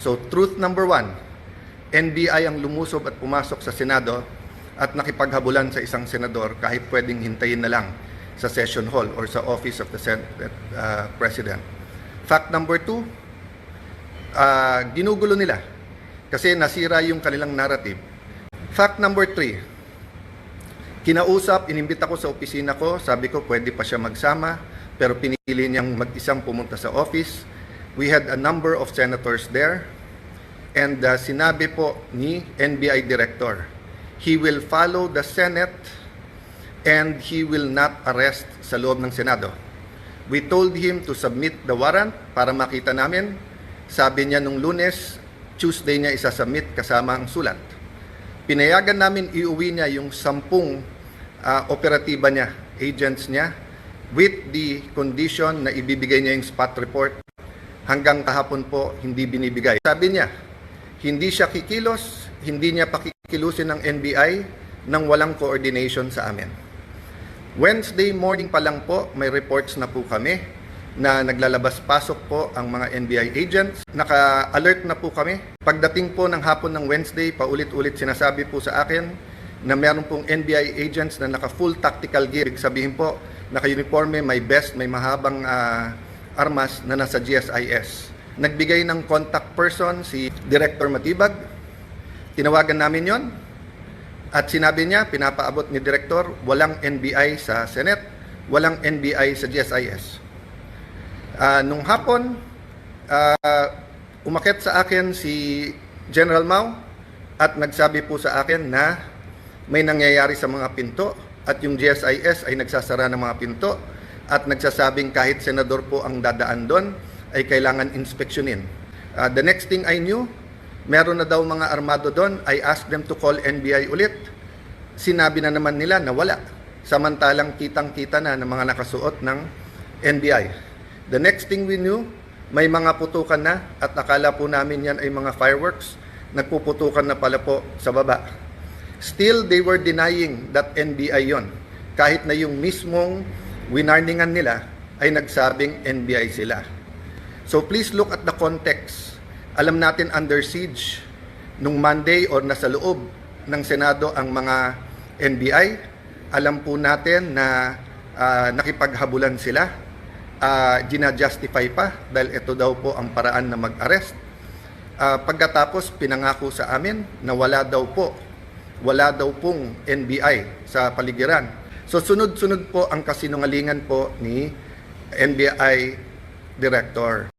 So truth number one, NBI ang lumusob at pumasok sa Senado at nakipaghabulan sa isang senador kahit pwedeng hintayin na lang sa session hall or sa office of the Senate President. Fact number two, ginugulo nila kasi nasira yung kanilang narrative. Fact number three, kinausap, inimbita ko sa opisina ko, sabi ko pwede pa siya magsama, pero pinili niyang mag-isang pumunta sa office. We had a number of senators there, and sinabi po ni NBI Director, he will follow the Senate and he will not arrest sa loob ng Senado. We told him to submit the warrant para makita namin. Sabi niya nung Lunes, Tuesday niya isasubmit kasama ang sulat. Pinayagan namin iuwi niya yung 10 operatiba niya, agents niya, with the condition na ibibigay niya yung spot report. Hanggang kahapon po, hindi binibigay. Sabi niya, hindi siya kikilos, hindi niya pakikilusin ng NBI nang walang coordination sa amin. Wednesday morning pa lang po, may reports na po kami na naglalabas-pasok po ang mga NBI agents. Naka-alert na po kami. Pagdating po ng hapon ng Wednesday, paulit-ulit sinasabi po sa akin na meron pong NBI agents na naka-full tactical gear. Ibig sabihin po, naka-uniforme, may vest, may mahabang armas na nasa GSIS. Nagbigay ng contact person si Director Matibag. Tinawagan namin yon at sinabi niya, pinapaabot ni Director, walang NBI sa Senate, walang NBI sa GSIS. Nung hapon, umakyat sa akin si General Mao at nagsabi po sa akin na may nangyayari sa mga pinto at yung GSIS ay nagsasara ng mga pinto at nagsasabing kahit senador po ang dadaan doon ay kailangan inspeksyonin. The next thing I knew, meron na daw mga armado doon. I asked them to call NBI ulit. Sinabi na naman nila na wala. Samantalang kitang-kita na ng mga nakasuot ng NBI. The next thing we knew, may mga putukan na at akala po namin yan ay mga fireworks. Nagpuputukan na pala po sa baba. Still, they were denying that NBI yon. Kahit na yung mismong winarningan nila ay nagsabing NBI sila. So please look at the context. Alam natin under siege nung Monday or nasa loob ng Senado ang mga NBI. Alam po natin na nakipaghabulan sila. Gina-justify pa dahil ito daw po ang paraan na mag-arrest. Pagkatapos pinangako sa amin na wala daw pong NBI sa paligiran. So sunod-sunod po ang kasinungalingan po ni NBI Director.